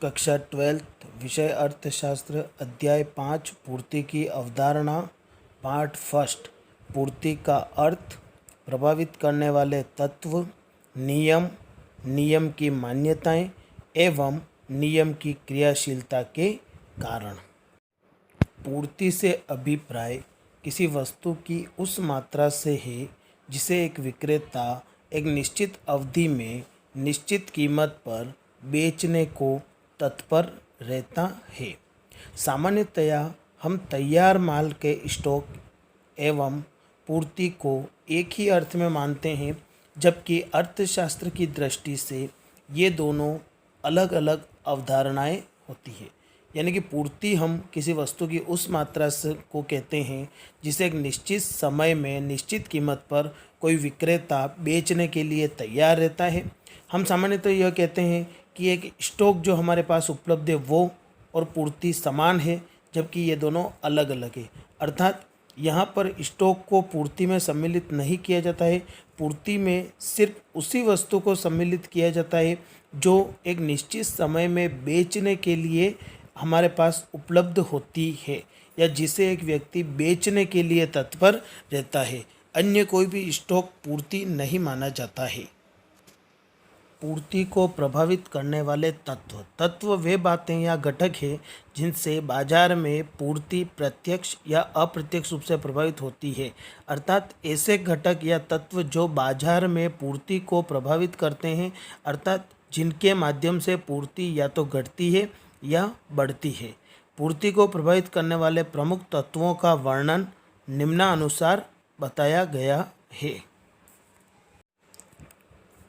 कक्षा 12th विषय अर्थशास्त्र अध्याय 5 पूर्ति की अवधारणा पार्ट फर्स्ट। पूर्ति का अर्थ, प्रभावित करने वाले तत्व, नियम, नियम की मान्यताएं एवं नियम की क्रियाशीलता के कारण। पूर्ति से अभिप्राय किसी वस्तु की उस मात्रा से है जिसे एक विक्रेता एक निश्चित अवधि में निश्चित कीमत पर बेचने को तत्पर रहता है। सामान्यतया हम तैयार माल के स्टॉक एवं पूर्ति को एक ही अर्थ में मानते हैं, जबकि अर्थशास्त्र की दृष्टि से ये दोनों अलग अलग अवधारणाएं होती है। यानी कि पूर्ति हम किसी वस्तु की उस मात्रा से को कहते हैं जिसे एक निश्चित समय में निश्चित कीमत पर कोई विक्रेता बेचने के लिए तैयार रहता है। हम सामान्यतः यह कहते हैं कि एक स्टॉक जो हमारे पास उपलब्ध है वो और पूर्ति समान है, जबकि ये दोनों अलग अलग है। अर्थात यहाँ पर स्टॉक को पूर्ति में सम्मिलित नहीं किया जाता है। पूर्ति में सिर्फ उसी वस्तु को सम्मिलित किया जाता है जो एक निश्चित समय में बेचने के लिए हमारे पास उपलब्ध होती है या जिसे एक व्यक्ति बेचने के लिए तत्पर रहता है। अन्य कोई भी स्टॉक पूर्ति नहीं माना जाता है। पूर्ति को प्रभावित करने वाले तत्व वे बातें या घटक हैं जिनसे बाजार में पूर्ति प्रत्यक्ष या अप्रत्यक्ष रूप से प्रभावित होती है। अर्थात ऐसे घटक या तत्व जो बाजार में पूर्ति को प्रभावित करते हैं, अर्थात जिनके माध्यम से पूर्ति या तो घटती है या बढ़ती है। पूर्ति को प्रभावित करने वाले प्रमुख तत्वों का वर्णन निम्नानुसार बताया गया है।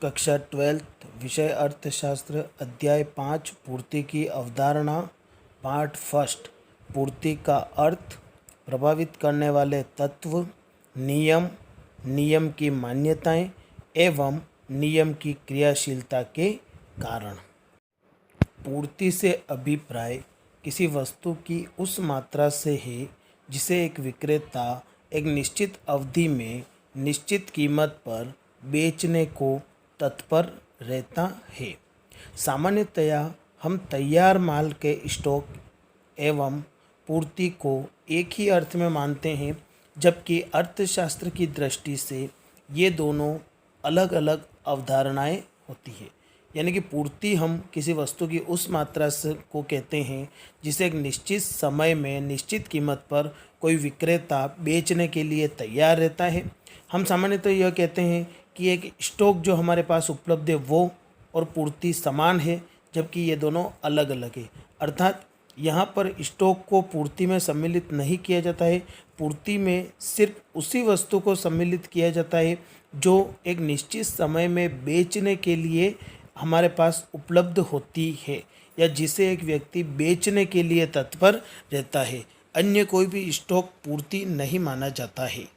कक्षा 12th विषय अर्थशास्त्र अध्याय 5 पूर्ति की अवधारणा पार्ट फर्स्ट। पूर्ति का अर्थ, प्रभावित करने वाले तत्व, नियम, नियम की मान्यताएं एवं नियम की क्रियाशीलता के कारण। पूर्ति से अभिप्राय किसी वस्तु की उस मात्रा से है जिसे एक विक्रेता एक निश्चित अवधि में निश्चित कीमत पर बेचने को तत्पर रहता है। सामान्यतया हम तैयार माल के स्टॉक एवं पूर्ति को एक ही अर्थ में मानते हैं, जबकि अर्थशास्त्र की दृष्टि से ये दोनों अलग अलग अवधारणाएं होती है। यानी कि पूर्ति हम किसी वस्तु की उस मात्रा से को कहते हैं जिसे एक निश्चित समय में निश्चित कीमत पर कोई विक्रेता बेचने के लिए तैयार रहता है। हम सामान्यतः यह कहते हैं कि एक स्टॉक जो हमारे पास उपलब्ध है वो और पूर्ति समान है, जबकि ये दोनों अलग अलग है। अर्थात यहाँ पर स्टॉक को पूर्ति में सम्मिलित नहीं किया जाता है। पूर्ति में सिर्फ उसी वस्तु को सम्मिलित किया जाता है जो एक निश्चित समय में बेचने के लिए हमारे पास उपलब्ध होती है या जिसे एक व्यक्ति बेचने के लिए तत्पर रहता है। अन्य कोई भी स्टॉक पूर्ति नहीं माना जाता है।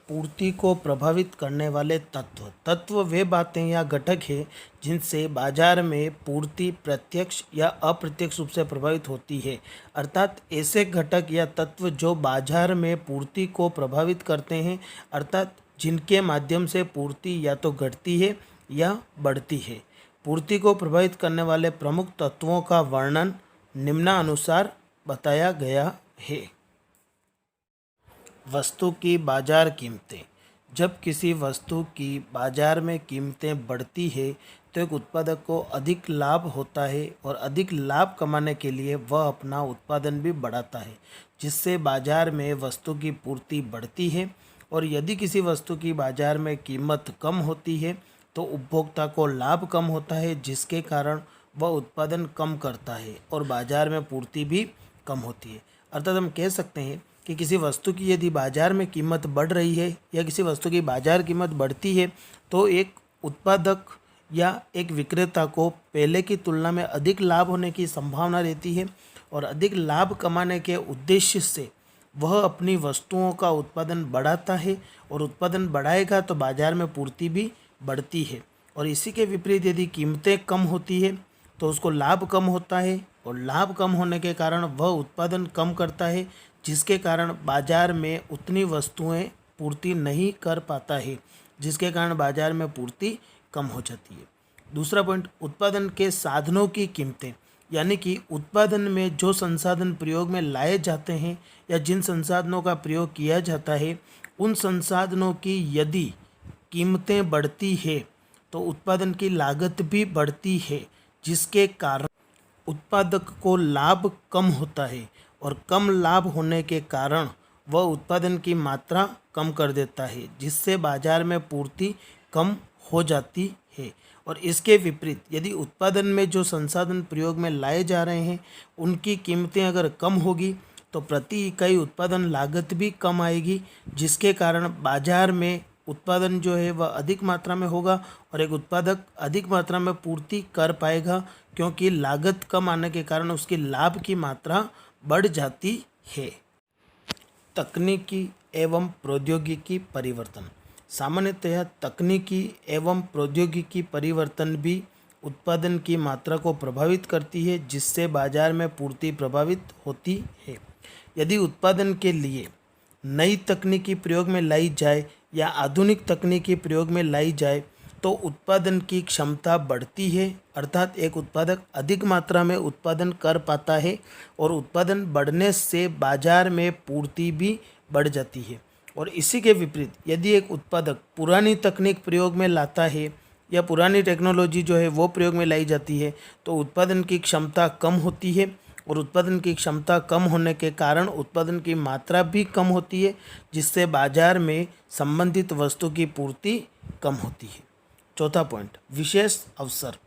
पूर्ति को प्रभावित करने वाले तत्व वे बातें या घटक हैं जिनसे बाजार में पूर्ति प्रत्यक्ष या अप्रत्यक्ष रूप से प्रभावित होती है। अर्थात ऐसे घटक या तत्व जो बाजार में पूर्ति को प्रभावित करते हैं, अर्थात जिनके माध्यम से पूर्ति या तो घटती है या बढ़ती है। पूर्ति को प्रभावित करने वाले प्रमुख तत्वों का वर्णन निम्नानुसार बताया गया है। वस्तु की बाजार कीमतें। जब किसी वस्तु की बाजार में कीमतें बढ़ती है तो एक उत्पादक को अधिक लाभ होता है और अधिक लाभ कमाने के लिए वह अपना उत्पादन भी बढ़ाता है, जिससे बाजार में वस्तु की पूर्ति बढ़ती है। और यदि किसी वस्तु की बाजार में कीमत कम होती है तो उपभोक्ता को लाभ कम होता है, जिसके कारण वह उत्पादन कम करता है और बाजार में पूर्ति भी कम होती है। अर्थात हम कह सकते हैं कि किसी वस्तु की यदि बाजार में कीमत बढ़ रही है या किसी वस्तु की बाजार कीमत बढ़ती है तो एक उत्पादक या एक विक्रेता को पहले की तुलना में अधिक लाभ होने की संभावना रहती है और अधिक लाभ कमाने के उद्देश्य से वह अपनी वस्तुओं का उत्पादन बढ़ाता है और उत्पादन बढ़ाएगा तो बाजार में पूर्ति भी बढ़ती है। और इसी के विपरीत यदि कीमतें कम होती है तो उसको लाभ कम होता है और लाभ कम होने के कारण वह उत्पादन कम करता है, जिसके कारण बाजार में उतनी वस्तुएं पूर्ति नहीं कर पाता है, जिसके कारण बाजार में पूर्ति कम हो जाती है। दूसरा पॉइंट, उत्पादन के साधनों की कीमतें, यानी कि उत्पादन में जो संसाधन प्रयोग में लाए जाते हैं या जिन संसाधनों का प्रयोग किया जाता है उन संसाधनों की यदि कीमतें बढ़ती है तो उत्पादन की लागत भी बढ़ती है, जिसके कारण उत्पादक को लाभ कम होता है और कम लाभ होने के कारण वह उत्पादन की मात्रा कम कर देता है, जिससे बाजार में पूर्ति कम हो जाती है। और इसके विपरीत यदि उत्पादन में जो संसाधन प्रयोग में लाए जा रहे हैं उनकी कीमतें अगर कम होगी तो प्रति इकाई उत्पादन लागत भी कम आएगी, जिसके कारण बाजार में उत्पादन जो है वह अधिक मात्रा में होगा और एक उत्पादक अधिक मात्रा में पूर्ति कर पाएगा, क्योंकि लागत कम आने के कारण उसकी लाभ की मात्रा बढ़ जाती है। तकनीकी एवं प्रौद्योगिकी परिवर्तन। सामान्यतः तकनीकी एवं प्रौद्योगिकी परिवर्तन भी उत्पादन की मात्रा को प्रभावित करती है, जिससे बाजार में पूर्ति प्रभावित होती है। यदि उत्पादन के लिए नई तकनीकी प्रयोग में लाई जाए या आधुनिक तकनीकी प्रयोग में लाई जाए तो उत्पादन की क्षमता बढ़ती है, अर्थात एक उत्पादक अधिक मात्रा में उत्पादन कर पाता है और उत्पादन बढ़ने से बाजार में पूर्ति भी बढ़ जाती है। और इसी के विपरीत यदि एक उत्पादक पुरानी तकनीक प्रयोग में लाता है या पुरानी टेक्नोलॉजी जो है वो प्रयोग में लाई जाती है तो उत्पादन की क्षमता कम होती है और उत्पादन की क्षमता कम होने के कारण उत्पादन की मात्रा भी कम होती है, जिससे बाजार में संबंधित वस्तु की पूर्ति कम होती है। चौथा पॉइंट, विशेष अवसर।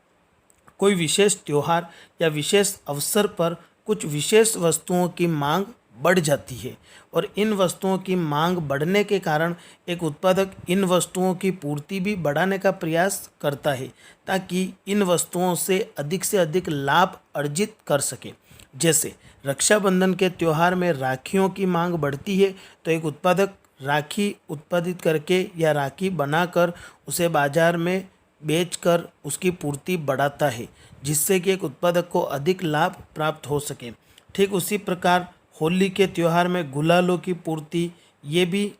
कोई विशेष त्योहार या विशेष अवसर पर कुछ विशेष वस्तुओं की मांग बढ़ जाती है और इन वस्तुओं की मांग बढ़ने के कारण एक उत्पादक इन वस्तुओं की पूर्ति भी बढ़ाने का प्रयास करता है ताकि इन वस्तुओं से अधिक लाभ अर्जित कर सके। जैसे रक्षाबंधन के त्यौहार में राखियों की मांग बढ़ती है तो एक उत्पादक राखी उत्पादित करके या राखी बनाकर उसे बाजार में बेचकर उसकी पूर्ति बढ़ाता है, जिससे कि एक उत्पादक को अधिक लाभ प्राप्त हो सके। ठीक उसी प्रकार होली के त्यौहार में गुलालों की पूर्ति ये भी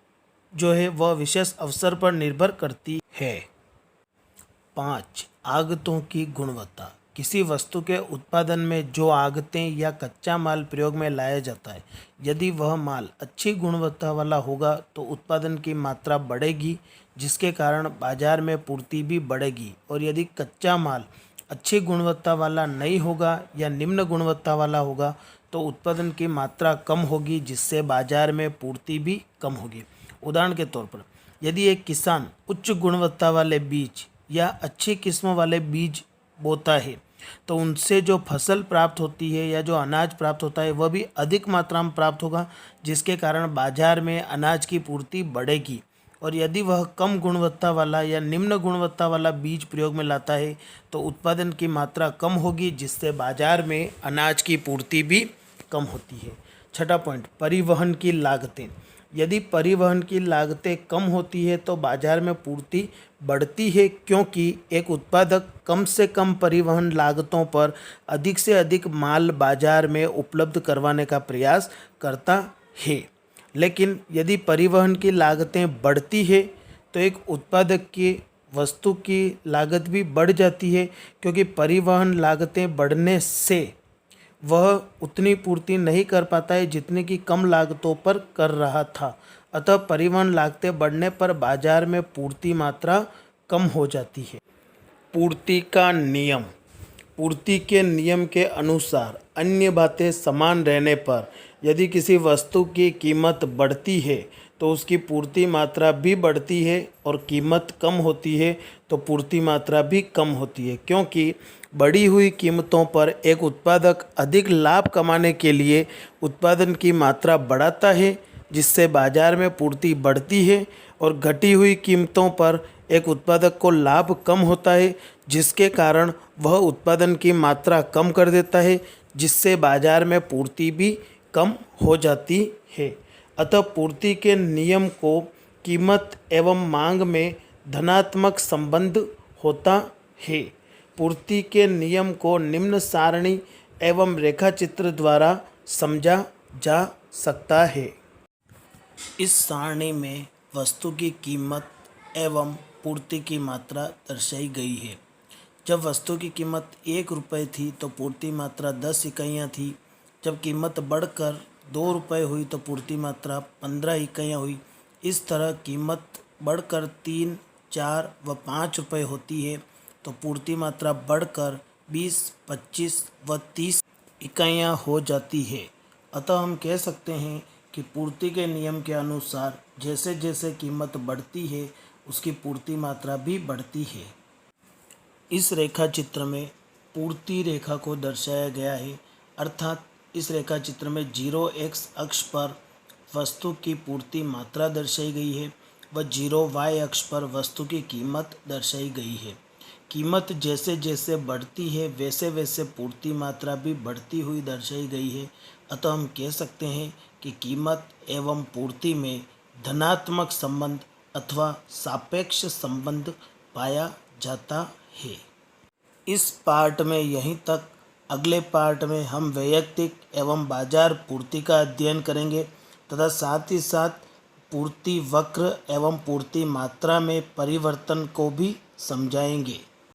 जो है वह विशेष अवसर पर निर्भर करती है। 5. आगतों की गुणवत्ता। किसी वस्तु के उत्पादन में जो आगतें या कच्चा माल प्रयोग में लाया जाता है, यदि वह माल अच्छी गुणवत्ता वाला होगा तो उत्पादन की मात्रा बढ़ेगी, जिसके कारण बाजार में पूर्ति भी बढ़ेगी। और यदि कच्चा माल अच्छी गुणवत्ता वाला नहीं होगा या निम्न गुणवत्ता वाला होगा तो उत्पादन की मात्रा कम होगी, जिससे बाजार में पूर्ति भी कम होगी। उदाहरण के तौर पर यदि एक किसान उच्च गुणवत्ता वाले बीज या अच्छी किस्म वाले बीज बोता है तो उनसे जो फसल प्राप्त होती है या जो अनाज प्राप्त होता है वह भी अधिक मात्रा में प्राप्त होगा, जिसके कारण बाजार में अनाज की पूर्ति बढ़ेगी। और यदि वह कम गुणवत्ता वाला या निम्न गुणवत्ता वाला बीज प्रयोग में लाता है तो उत्पादन की मात्रा कम होगी, जिससे बाजार में अनाज की पूर्ति भी कम होती है। छठा पॉइंट, परिवहन की लागतें। यदि परिवहन की लागतें कम होती है तो बाजार में पूर्ति बढ़ती है, क्योंकि एक उत्पादक कम से कम परिवहन लागतों पर अधिक से अधिक माल बाजार में उपलब्ध करवाने का प्रयास करता है। लेकिन यदि परिवहन की लागतें बढ़ती है तो एक उत्पादक की वस्तु की लागत भी बढ़ जाती है, क्योंकि परिवहन लागतें बढ़ने से वह उतनी पूर्ति नहीं कर पाता है जितने की कम लागतों पर कर रहा था। अतः परिवहन लागतें बढ़ने पर बाजार में पूर्ति मात्रा कम हो जाती है। पूर्ति का नियम। पूर्ति के नियम के अनुसार अन्य बातें समान रहने पर यदि किसी वस्तु की कीमत बढ़ती है तो उसकी पूर्ति मात्रा भी बढ़ती है और कीमत कम होती है तो पूर्ति मात्रा भी कम होती है, क्योंकि बढ़ी हुई कीमतों पर एक उत्पादक अधिक लाभ कमाने के लिए उत्पादन की मात्रा बढ़ाता है, जिससे बाजार में पूर्ति बढ़ती है। और घटी हुई कीमतों पर एक उत्पादक को लाभ कम होता है, जिसके कारण वह उत्पादन की मात्रा कम कर देता है, जिससे बाजार में पूर्ति भी कम हो जाती है। अतः पूर्ति के नियम को कीमत एवं मांग में धनात्मक संबंध होता है। पूर्ति के नियम को निम्न सारणी एवं रेखाचित्र द्वारा समझा जा सकता है। इस सारणी में वस्तु की कीमत एवं पूर्ति की मात्रा दर्शाई गई है। जब वस्तु की कीमत 1 रुपये थी तो पूर्ति मात्रा 10 इकाइयाँ थी। जब कीमत बढ़कर 2 रुपये हुई तो पूर्ति मात्रा 15 इकाइयाँ हुई। इस तरह कीमत बढ़कर 3, 4 व 5 रुपये होती है तो पूर्ति मात्रा बढ़कर 20, 25 व 30 इकाइयाँ हो जाती है। अतः हम कह सकते हैं कि पूर्ति के नियम के अनुसार जैसे जैसे कीमत बढ़ती है उसकी पूर्ति मात्रा भी बढ़ती है। इस रेखा चित्र में पूर्ति रेखा को दर्शाया गया है, अर्थात इस रेखा चित्र में 0x अक्ष पर वस्तु की पूर्ति मात्रा दर्शाई गई है व 0y अक्ष पर वस्तु की कीमत दर्शाई गई है। कीमत जैसे जैसे बढ़ती है वैसे वैसे पूर्ति मात्रा भी बढ़ती हुई दर्शाई गई है। अतः हम कह सकते हैं कि कीमत एवं पूर्ति में धनात्मक संबंध अथवा सापेक्ष संबंध पाया जाता है। इस पार्ट में यहीं तक। अगले पार्ट में हम वैयक्तिक एवं बाजार पूर्ति का अध्ययन करेंगे तथा साथ ही साथ पूर्ति वक्र एवं पूर्ति मात्रा में परिवर्तन को भी समझाएंगे।